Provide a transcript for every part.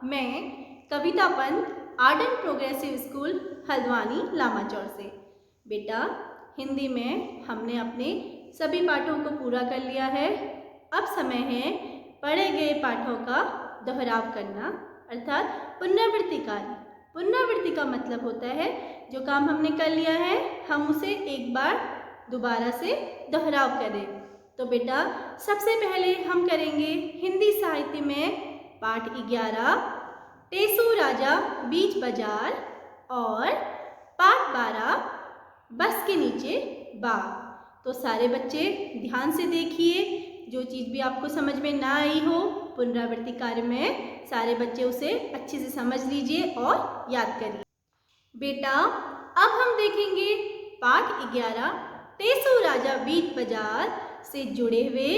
मैं Kavita Pant art and progressive school Haldwani Lamachaur से। बेटा, हिंदी में हमने अपने सभी पाठों को पूरा कर लिया है। अब समय है पढ़े गए पाठों का दोहराव करना, अर्थात पुनरावृत्ति कार्य। पुनरावृत्ति का मतलब होता है जो काम हमने कर लिया है हम उसे एक बार दोबारा से दोहराव करें। तो बेटा, सबसे पहले हम करेंगे हिंदी साहित्य में पाठ 11 टेसू राजा बीच बाजार और पाठ 12 बस के नीचे बाग। तो सारे बच्चे ध्यान से देखिए, जो चीज़ भी आपको समझ में ना आई हो पुनरावृत्ति कार्य में, सारे बच्चे उसे अच्छे से समझ लीजिए और याद करिए। बेटा, अब हम देखेंगे पाठ 11 टेसू राजा बीच बाजार से जुड़े हुए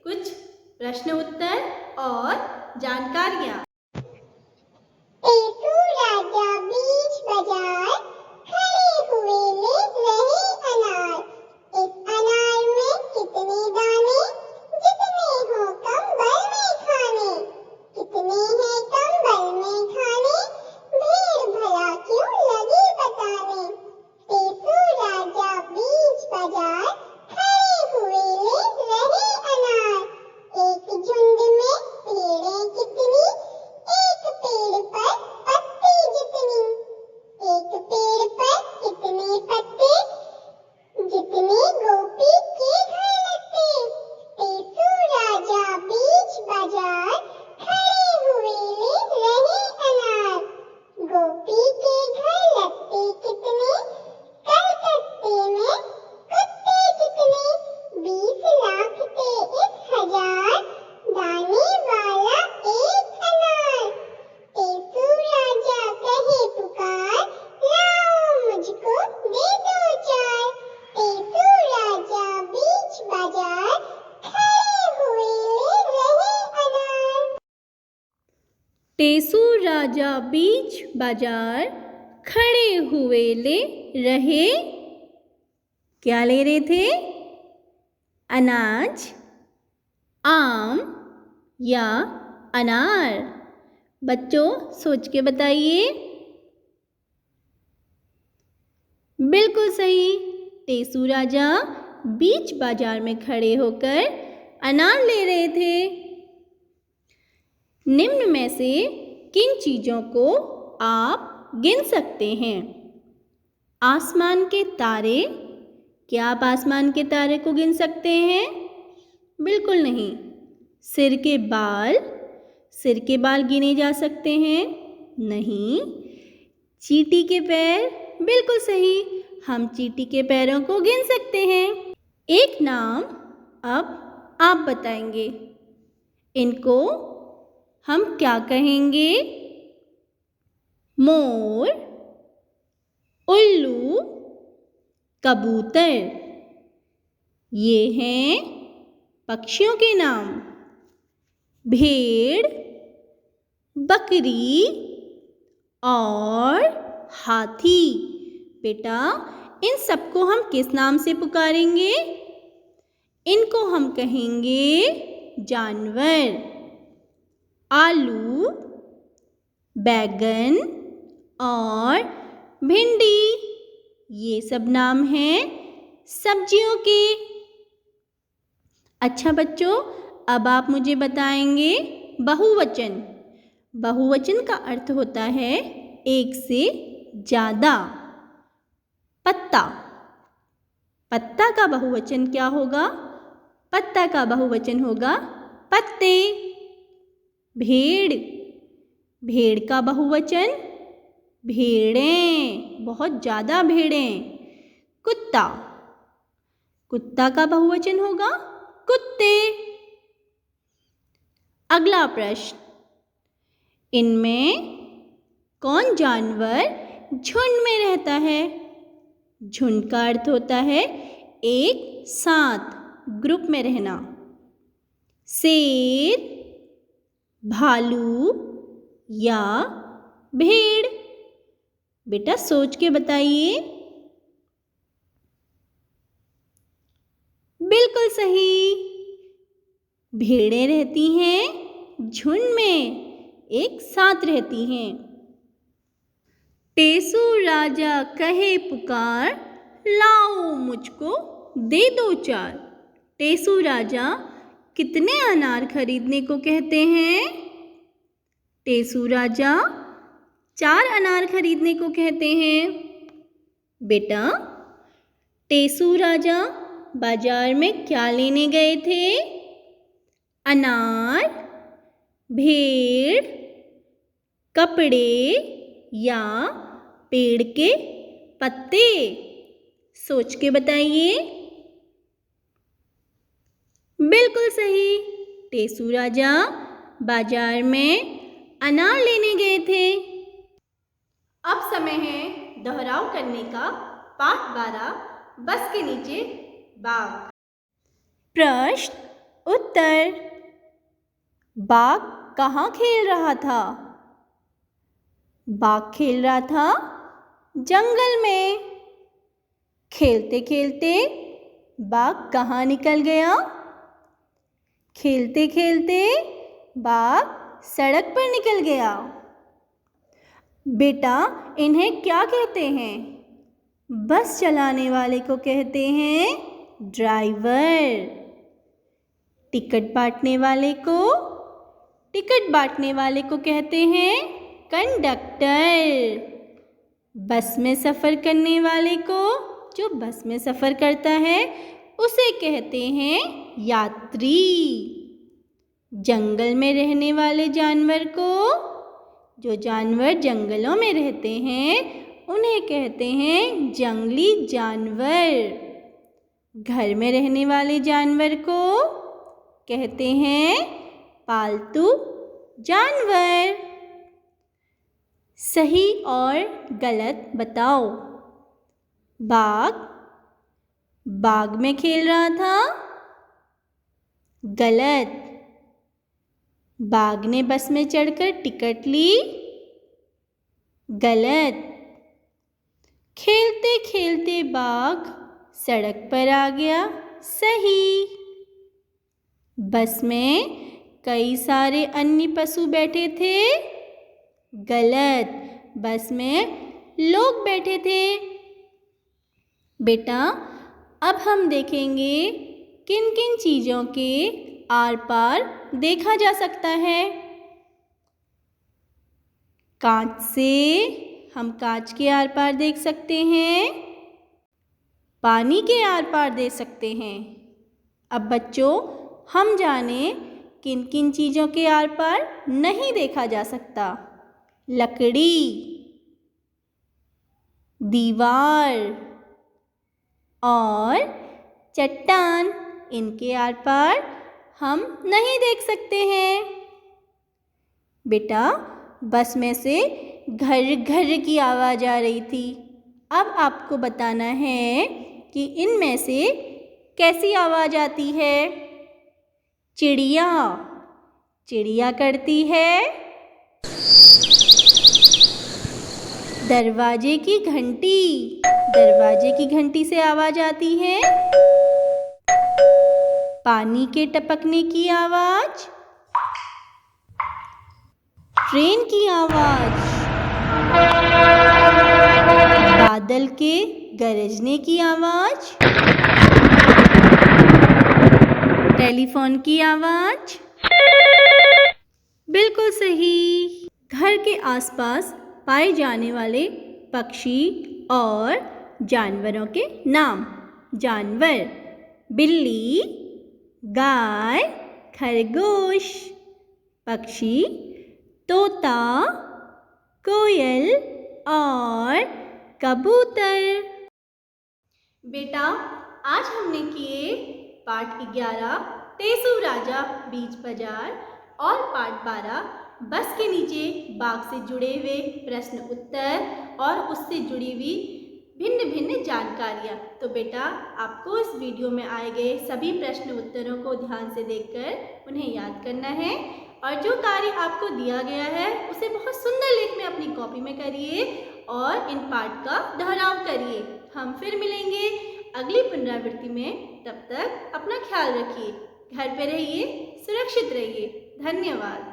कुछ प्रश्न उत्तर और जानकारियाँ। टेसू राजा बीच बाजार खड़े हुए ले रहे अनार। इस अनार में कितने दाने, जितने हो कंबल में खाने। कितने हैं कंबल में खाने, भीड़ भला क्यों लगी बताने। टेसू राजा बीच बाजार खड़े हुए ले रहे अनार। एक झुंड में भेड़ें कितनी, एक पेड़ पर पत्ते जितनी। एक पेड़ पर कितने पत्ते, जितने गोपी के घर लगते। टेसू राजा बीच बाजार खड़े हुए ले रहे अनार। गोपी के घर लगते कितने, कलकत्ते में कुत्ते कितने। 20 लाख थे 1,000 दाने वाला एक अनार। टेसू राजा कहे पुकार, लाओ मुझको दे दो चार। टेसू राजा बीच बाजार खड़े हुए ले रहे अनार। टेसू राजा बीच बाजार खड़े हुए ले रहे, क्या ले रहे थे? अनाज, आम या अनार? बच्चों, सोच के बताइए। बिल्कुल सही, टेसू राजा बीच बाजार में खड़े होकर अनार ले रहे थे। निम्न में से किन चीज़ों को आप गिन सकते हैं? आसमान के तारे। क्या आप आसमान के तारे को गिन सकते हैं? बिल्कुल नहीं। सिर के बाल, सिर के बाल गिने जा सकते हैं? नहीं। चींटी के पैर, बिल्कुल सही, हम चींटी के पैरों को गिन सकते हैं। एक नाम अब आप बताएंगे, इनको हम क्या कहेंगे? मोर, उल्लू, कबूतर, ये हैं पक्षियों के नाम। भेड़, बकरी और हाथी। बेटा, इन सबको हम किस नाम से पुकारेंगे? इनको हम कहेंगे जानवर। आलू, बैगन और भिंडी, ये सब नाम हैं सब्जियों के। अच्छा बच्चों, अब आप मुझे बताएंगे बहुवचन। बहुवचन का अर्थ होता है एक से ज़्यादा। पत्ता, पत्ता का बहुवचन क्या होगा? पत्ता का बहुवचन होगा पत्ते। भेड़, भेड़ का बहुवचन भेड़ें, बहुत ज़्यादा भेड़ें। कुत्ता, कुत्ता का बहुवचन होगा कुत्ते। अगला प्रश्न, इनमें कौन जानवर झुंड में रहता है? झुंड का अर्थ होता है एक साथ, ग्रुप में रहना। शेर, भालू या भेड़? बेटा, सोच के बताइए। बिल्कुल सही, भेड़ें रहती हैं झुंड में, एक साथ रहती हैं। टेसू राजा कहे पुकार, लाओ मुझको दे दो चार। टेसू राजा कितने अनार खरीदने को कहते हैं? टेसू राजा 4 अनार खरीदने को कहते हैं। बेटा, टेसू राजा बाजार में क्या लेने गए थे? अनार, भेड़, कपड़े या पेड़ के पत्ते? सोच के बताइए। बिल्कुल सही, टेसू राजा बाजार में अनार लेने गए थे। अब समय है दोहराव करने का। पाठ 12, बस के नीचे बाघ। प्रश्न उत्तर। बाघ कहाँ खेल रहा था? बाघ खेल रहा था जंगल में। खेलते खेलते बाघ कहाँ निकल गया? खेलते खेलते बाघ सड़क पर निकल गया। बेटा, इन्हें क्या कहते हैं? बस चलाने वाले को कहते हैं ड्राइवर। टिकट बांटने वाले को कहते हैं कंडक्टर। बस में सफ़र करने वाले को, जो बस में सफ़र करता है, उसे कहते हैं यात्री। जंगल में रहने वाले जानवर को, जो जानवर जंगलों में रहते हैं, उन्हें कहते हैं जंगली जानवर। घर में रहने वाले जानवर को कहते हैं पालतू जानवर। सही और गलत बताओ। बाग में खेल रहा था। गलत। बाघ ने बस में चढ़कर टिकट ली। गलत। खेलते खेलते बाघ सड़क पर आ गया। सही। बस में कई सारे अन्य पशु बैठे थे। गलत। बस में लोग बैठे थे। बेटा, अब हम देखेंगे किन किन चीज़ों के आर पार देखा जा सकता है। कांच से हम कांच के आर पार देख सकते हैं। पानी के आर पार देख सकते हैं। अब बच्चों, हम जाने किन किन चीज़ों के आर पार नहीं देखा जा सकता। लकड़ी, दीवार और चट्टान, इनके आर पार हम नहीं देख सकते हैं। बेटा, बस में से घर घर की आवाज़ आ रही थी। अब आपको बताना है कि इनमें से कैसी आवाज़ आती है। चिड़िया, चिड़िया करती है। दरवाजे की घंटी, दरवाजे की घंटी से आवाज़ आती है। पानी के टपकने की आवाज़, ट्रेन की आवाज़, बादल के गरजने की आवाज़, टेलीफोन की आवाज़। बिल्कुल सही। घर के आसपास पाए जाने वाले पक्षी और जानवरों के नाम। जानवर, बिल्ली, गाय, खरगोश। पक्षी, तोता, कोयल और कबूतर। बेटा, आज हमने किए पाठ 11 टेसू राजा बीच बाजार और पाठ 12 बस के नीचे बाघ से जुड़े हुए प्रश्न उत्तर और उससे जुड़ी हुई भिन्न भिन्न जानकारियाँ। तो बेटा, आपको इस वीडियो में आए गए सभी प्रश्न उत्तरों को ध्यान से देखकर उन्हें याद करना है और जो कार्य आपको दिया गया है उसे बहुत सुंदर लेख में अपनी कॉपी में करिए और इन पाठ का दोहराव करिए। हम फिर मिलेंगे अगली पुनरावृत्ति में। तब तक अपना ख्याल रखिए, घर पे रहिए, सुरक्षित रहिए। धन्यवाद।